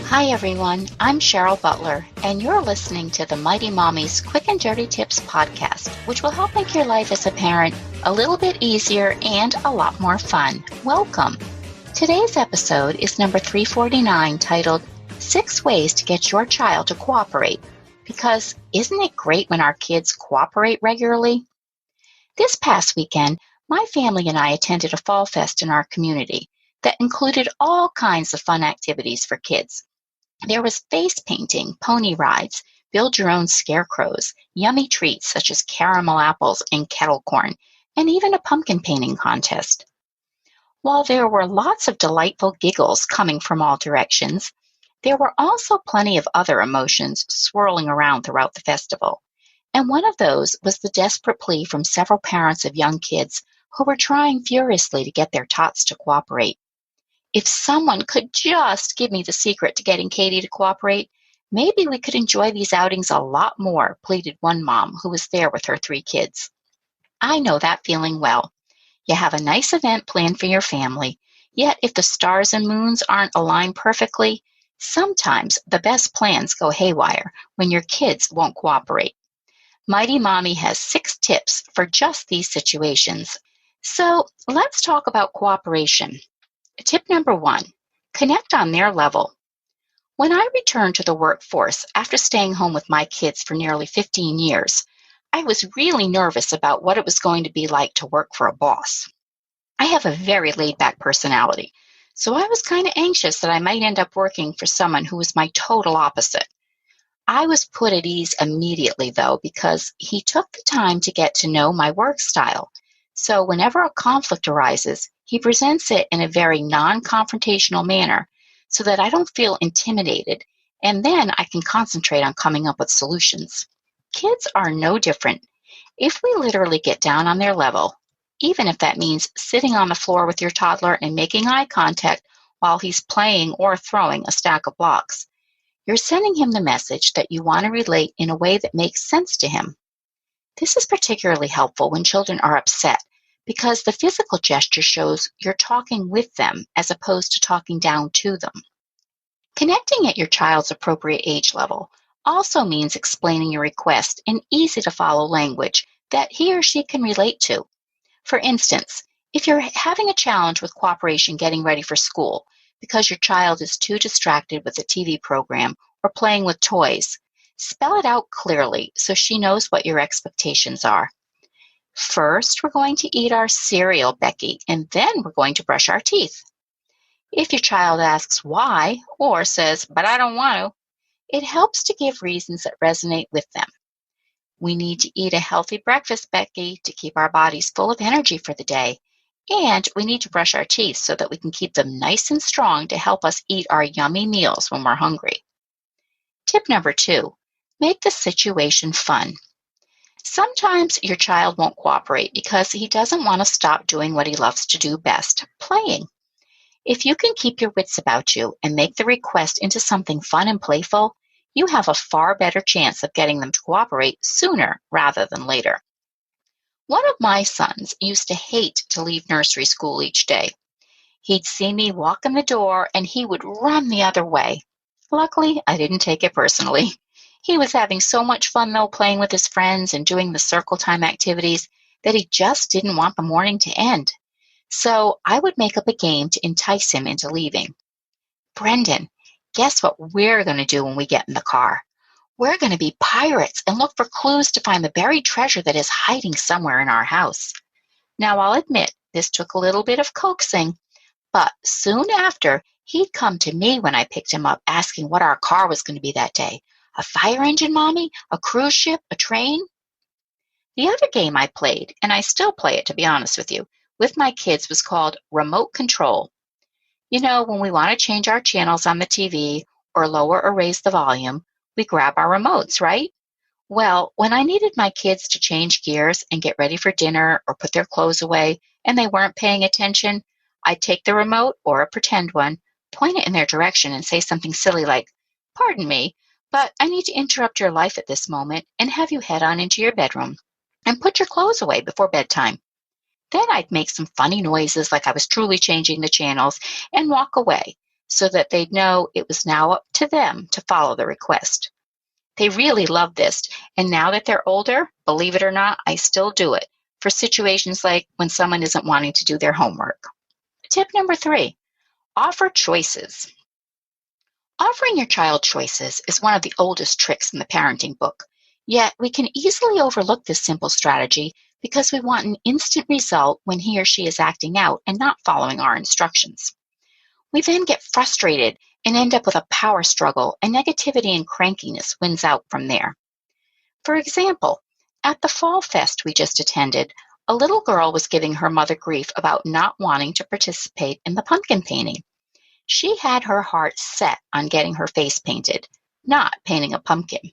Hi everyone, I'm Cheryl Butler, and you're listening to the Mighty Mommy's Quick and Dirty Tips podcast, which will help make your life as a parent a little bit easier and a lot more fun. Welcome! Today's episode is number 349, titled 6 Ways to Get Your Child to Cooperate. Because isn't it great when our kids cooperate regularly? This past weekend, my family and I attended a fall fest in our community that included all kinds of fun activities for kids. There was face painting, pony rides, build your own scarecrows, yummy treats such as caramel apples and kettle corn, and even a pumpkin painting contest. While there were lots of delightful giggles coming from all directions, there were also plenty of other emotions swirling around throughout the festival. And one of those was the desperate plea from several parents of young kids who were trying furiously to get their tots to cooperate. If someone could just give me the secret to getting Katie to cooperate, maybe we could enjoy these outings a lot more, pleaded one mom who was there with her 3 kids. I know that feeling well. You have a nice event planned for your family, yet if the stars and moons aren't aligned perfectly, sometimes the best plans go haywire when your kids won't cooperate. Mighty Mommy has 6 tips for just these situations. So let's talk about cooperation. Tip number 1, connect on their level. When I returned to the workforce after staying home with my kids for nearly 15 years, I was really nervous about what it was going to be like to work for a boss. I have a very laid-back personality, so I was kind of anxious that I might end up working for someone who was my total opposite. I was put at ease immediately, though, because he took the time to get to know my work style. So whenever a conflict arises, he presents it in a very non-confrontational manner so that I don't feel intimidated, and then I can concentrate on coming up with solutions. Kids are no different. If we literally get down on their level, even if that means sitting on the floor with your toddler and making eye contact while he's playing or throwing a stack of blocks, you're sending him the message that you want to relate in a way that makes sense to him. This is particularly helpful when children are upset because the physical gesture shows you're talking with them as opposed to talking down to them. Connecting at your child's appropriate age level also means explaining your request in easy-to-follow language that he or she can relate to. For instance, if you're having a challenge with cooperation getting ready for school because your child is too distracted with a TV program or playing with toys, spell it out clearly so she knows what your expectations are. First, we're going to eat our cereal, Becky, and then we're going to brush our teeth. If your child asks why or says, but I don't want to, it helps to give reasons that resonate with them. We need to eat a healthy breakfast, Becky, to keep our bodies full of energy for the day. And we need to brush our teeth so that we can keep them nice and strong to help us eat our yummy meals when we're hungry. Tip number 2, make the situation fun. Sometimes your child won't cooperate because he doesn't want to stop doing what he loves to do best, playing. If you can keep your wits about you and make the request into something fun and playful, you have a far better chance of getting them to cooperate sooner rather than later. One of my sons used to hate to leave nursery school each day. He'd see me walk in the door and he would run the other way. Luckily, I didn't take it personally. He was having so much fun, though, playing with his friends and doing the circle time activities that he just didn't want the morning to end. So I would make up a game to entice him into leaving. Brendan, guess what we're going to do when we get in the car? We're going to be pirates and look for clues to find the buried treasure that is hiding somewhere in our house. Now, I'll admit, this took a little bit of coaxing, but soon after, he'd come to me when I picked him up asking what our car was going to be that day. A fire engine, Mommy? A cruise ship? A train? The other game I played, and I still play it to be honest with you, with my kids was called remote control. You know, when we want to change our channels on the TV or lower or raise the volume, we grab our remotes, right? Well, when I needed my kids to change gears and get ready for dinner or put their clothes away and they weren't paying attention, I'd take the remote or a pretend one, point it in their direction and say something silly like, "Pardon me, but I need to interrupt your life at this moment and have you head on into your bedroom and put your clothes away before bedtime." Then I'd make some funny noises like I was truly changing the channels and walk away. so that they'd know it was now up to them to follow the request. They really love this, and now that they're older, believe it or not, I still do it for situations like when someone isn't wanting to do their homework. Tip number 3, offer choices. Offering your child choices is one of the oldest tricks in the parenting book, yet we can easily overlook this simple strategy because we want an instant result when he or she is acting out and not following our instructions. We then get frustrated and end up with a power struggle, and negativity and crankiness wins out from there. For example, at the Fall Fest we just attended, a little girl was giving her mother grief about not wanting to participate in the pumpkin painting. She had her heart set on getting her face painted, not painting a pumpkin.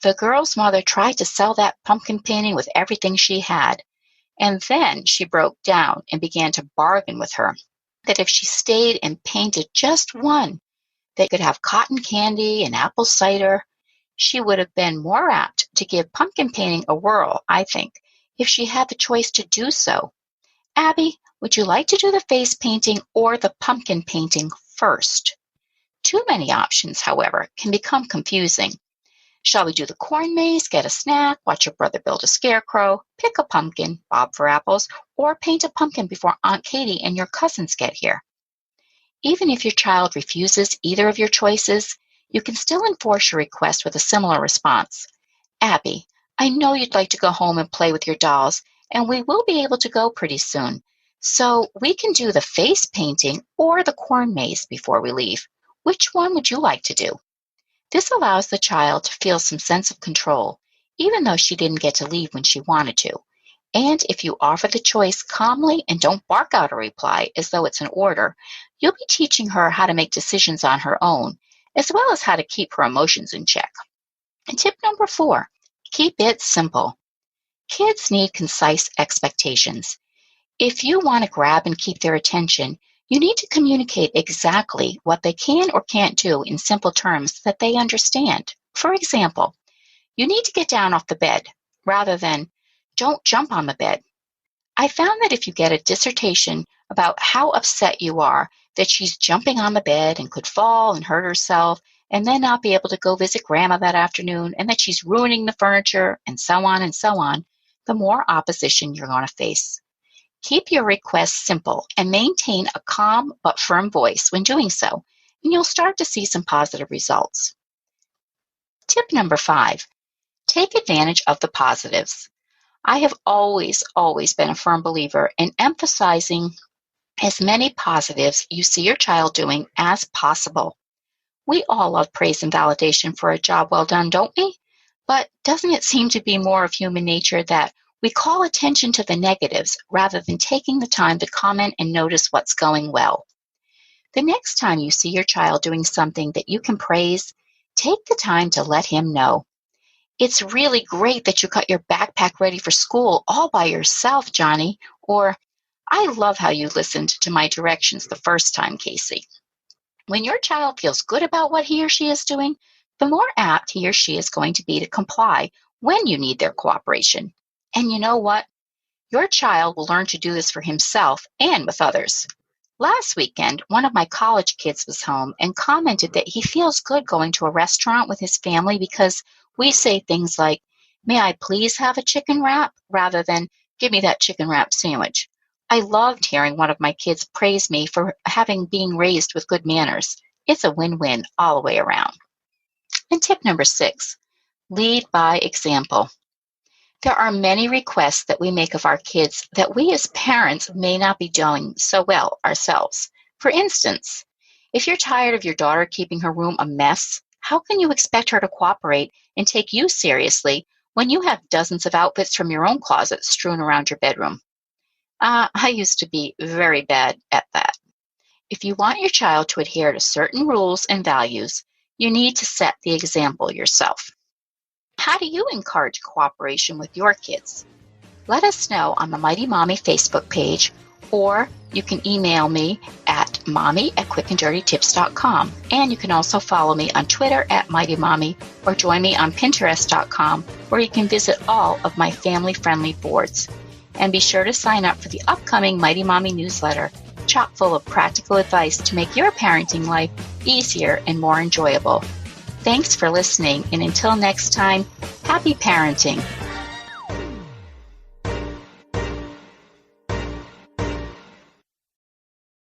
The girl's mother tried to sell that pumpkin painting with everything she had, and then she broke down and began to bargain with her that if she stayed and painted just one, they could have cotton candy and apple cider. She would have been more apt to give pumpkin painting a whirl, I think, if she had the choice to do so. Abby, would you like to do the face painting or the pumpkin painting first? Too many options, however, can become confusing. Shall we do the corn maze, get a snack, watch your brother build a scarecrow, pick a pumpkin, bob for apples, or paint a pumpkin before Aunt Katie and your cousins get here? Even if your child refuses either of your choices, you can still enforce your request with a similar response. Abby, I know you'd like to go home and play with your dolls, and we will be able to go pretty soon. So we can do the face painting or the corn maze before we leave. Which one would you like to do? This allows the child to feel some sense of control, even though she didn't get to leave when she wanted to. And if you offer the choice calmly and don't bark out a reply as though it's an order, you'll be teaching her how to make decisions on her own, as well as how to keep her emotions in check. And tip number 4, keep it simple. Kids need concise expectations. If you want to grab and keep their attention, you need to communicate exactly what they can or can't do in simple terms that they understand. For example, you need to get down off the bed rather than don't jump on the bed. I found that if you get a dissertation about how upset you are that she's jumping on the bed and could fall and hurt herself and then not be able to go visit grandma that afternoon and that she's ruining the furniture and so on, the more opposition you're going to face. Keep your requests simple and maintain a calm but firm voice when doing so, and you'll start to see some positive results. Tip number 5, take advantage of the positives. I have always been a firm believer in emphasizing as many positives you see your child doing as possible. We all love praise and validation for a job well done, don't we? But doesn't it seem to be more of human nature that we call attention to the negatives rather than taking the time to comment and notice what's going well? The next time you see your child doing something that you can praise, take the time to let him know. It's really great that you got your backpack ready for school all by yourself, Johnny. Or, I love how you listened to my directions the first time, Casey. When your child feels good about what he or she is doing, the more apt he or she is going to be to comply when you need their cooperation. And you know what? Your child will learn to do this for himself and with others. Last weekend, one of my college kids was home and commented that he feels good going to a restaurant with his family because we say things like, "May I please have a chicken wrap?" rather than, "Give me that chicken wrap sandwich." I loved hearing one of my kids praise me for being raised with good manners. It's a win-win all the way around. And tip number 6, lead by example. There are many requests that we make of our kids that we as parents may not be doing so well ourselves. For instance, if you're tired of your daughter keeping her room a mess, how can you expect her to cooperate and take you seriously when you have dozens of outfits from your own closet strewn around your bedroom? I used to be very bad at that. If you want your child to adhere to certain rules and values, you need to set the example yourself. How do you encourage cooperation with your kids? Let us know on the Mighty Mommy Facebook page, or you can email me at mommy@quickanddirtytips.com. And you can also follow me on Twitter at Mighty Mommy, or join me on Pinterest.com, where you can visit all of my family-friendly boards. And be sure to sign up for the upcoming Mighty Mommy newsletter chock full of practical advice to make your parenting life easier and more enjoyable. Thanks for listening, and until next time, happy parenting.